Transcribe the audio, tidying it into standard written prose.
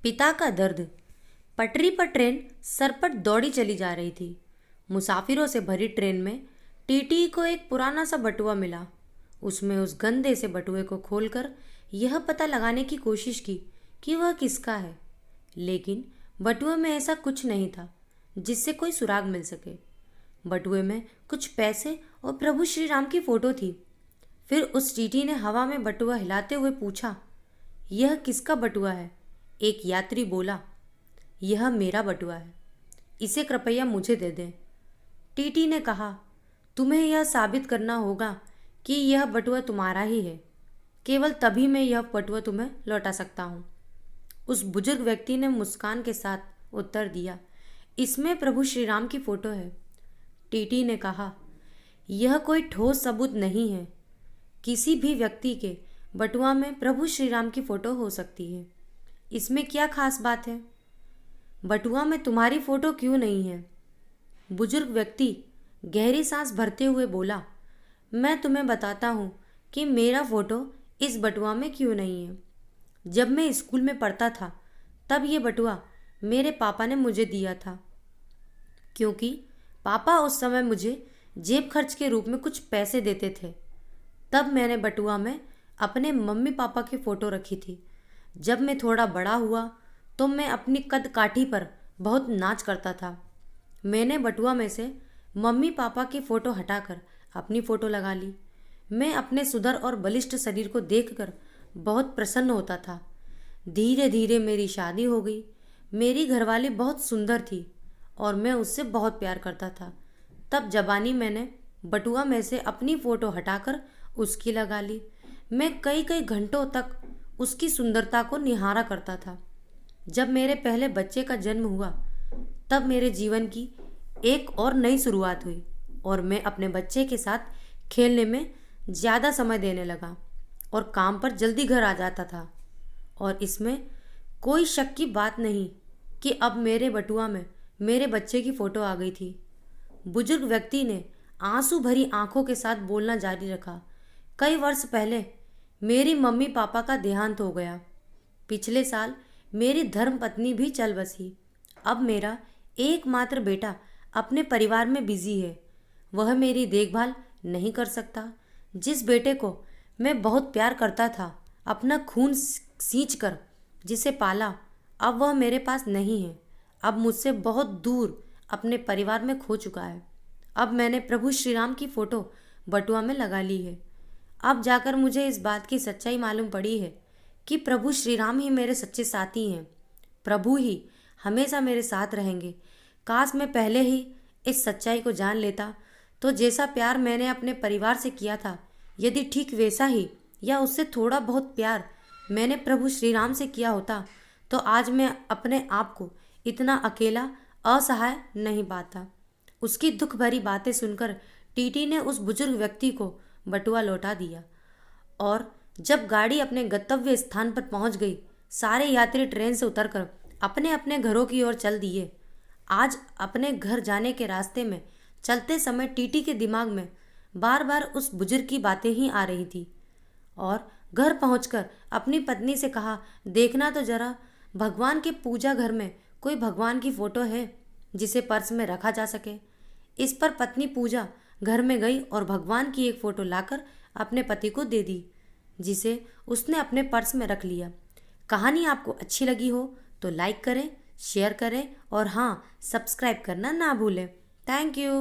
पिता का दर्द। पटरी पर ट्रेन सरपट दौड़ी चली जा रही थी। मुसाफिरों से भरी ट्रेन में टीटी को एक पुराना सा बटुआ मिला। उसमें उस गंदे से बटुए को खोलकर यह पता लगाने की कोशिश की कि वह किसका है, लेकिन बटुए में ऐसा कुछ नहीं था जिससे कोई सुराग मिल सके। बटुए में कुछ पैसे और प्रभु श्री राम की फोटो थी। फिर उस टीटी ने हवा में बटुआ हिलाते हुए पूछा, यह किसका बटुआ है? एक यात्री बोला, यह मेरा बटुआ है, इसे कृपया मुझे दे दें। टीटी ने कहा, तुम्हें यह साबित करना होगा कि यह बटुआ तुम्हारा ही है। केवल तभी मैं यह बटुआ तुम्हें लौटा सकता हूँ। उस बुजुर्ग व्यक्ति ने मुस्कान के साथ उत्तर दिया, इसमें प्रभु श्री राम की फोटो है। टीटी ने कहा, यह कोई ठोस सबूत नहीं है। किसी भी व्यक्ति के बटुआ में प्रभु श्री राम की फोटो हो सकती है। इसमें क्या खास बात है? बटुआ में तुम्हारी फोटो क्यों नहीं है? बुजुर्ग व्यक्ति गहरी सांस भरते हुए बोला, मैं तुम्हें बताता हूँ कि मेरा फोटो इस बटुआ में क्यों नहीं है। जब मैं स्कूल में पढ़ता था तब ये बटुआ मेरे पापा ने मुझे दिया था, क्योंकि पापा उस समय मुझे जेब खर्च के रूप में कुछ पैसे देते थे। तब मैंने बटुआ में अपने मम्मी पापा की फ़ोटो रखी थी। जब मैं थोड़ा बड़ा हुआ तो मैं अपनी कद काठी पर बहुत नाच करता था। मैंने बटुआ में से मम्मी पापा की फ़ोटो हटाकर अपनी फ़ोटो लगा ली। मैं अपने सुधर और बलिष्ठ शरीर को देखकर बहुत प्रसन्न होता था। धीरे धीरे मेरी शादी हो गई। मेरी घरवाली बहुत सुंदर थी और मैं उससे बहुत प्यार करता था। तब जबानी मैंने बटुआ में से अपनी फ़ोटो हटाकर उसकी लगा ली। मैं कई कई घंटों तक उसकी सुंदरता को निहारा करता था। जब मेरे पहले बच्चे का जन्म हुआ तब मेरे जीवन की एक और नई शुरुआत हुई और मैं अपने बच्चे के साथ खेलने में ज़्यादा समय देने लगा और काम पर जल्दी घर आ जाता था। और इसमें कोई शक की बात नहीं कि अब मेरे बटुआ में मेरे बच्चे की फ़ोटो आ गई थी। बुजुर्ग व्यक्ति ने आंसू भरी आंखों के साथ बोलना जारी रखा, कई वर्ष पहले मेरी मम्मी पापा का देहांत हो गया। पिछले साल मेरी धर्म पत्नी भी चल बसी। अब मेरा एकमात्र बेटा अपने परिवार में बिजी है। वह मेरी देखभाल नहीं कर सकता। जिस बेटे को मैं बहुत प्यार करता था, अपना खून सींच कर जिसे पाला, अब वह मेरे पास नहीं है। अब मुझसे बहुत दूर अपने परिवार में खो चुका है। अब मैंने प्रभु श्री राम की फ़ोटो बटुआ में लगा ली है। अब जाकर मुझे इस बात की सच्चाई मालूम पड़ी है कि प्रभु श्री राम ही मेरे सच्चे साथी हैं। प्रभु ही हमेशा मेरे साथ रहेंगे। काश मैं पहले ही इस सच्चाई को जान लेता तो जैसा प्यार मैंने अपने परिवार से किया था, यदि ठीक वैसा ही या उससे थोड़ा बहुत प्यार मैंने प्रभु श्री राम से किया होता तो आज मैं अपने आप को इतना अकेला असहाय नहीं पाता। उसकी दुख भरी बातें सुनकर टीटी ने उस बुजुर्ग व्यक्ति को बटुआ लौटा दिया और जब गाड़ी अपने गंतव्य स्थान पर पहुंच गई, सारे यात्री ट्रेन से उतरकर अपने अपने घरों की ओर चल दिए। आज अपने घर जाने के रास्ते में चलते समय टीटी के दिमाग में बार बार उस बुजुर्ग की बातें ही आ रही थी और घर पहुंचकर अपनी पत्नी से कहा, देखना तो जरा, भगवान के पूजा घर में कोई भगवान की फ़ोटो है जिसे पर्स में रखा जा सके। इस पर पत्नी पूजा घर में गई और भगवान की एक फ़ोटो लाकर अपने पति को दे दी, जिसे उसने अपने पर्स में रख लिया। कहानी आपको अच्छी लगी हो तो लाइक करें, शेयर करें और हाँ, सब्सक्राइब करना ना भूलें। Thank you.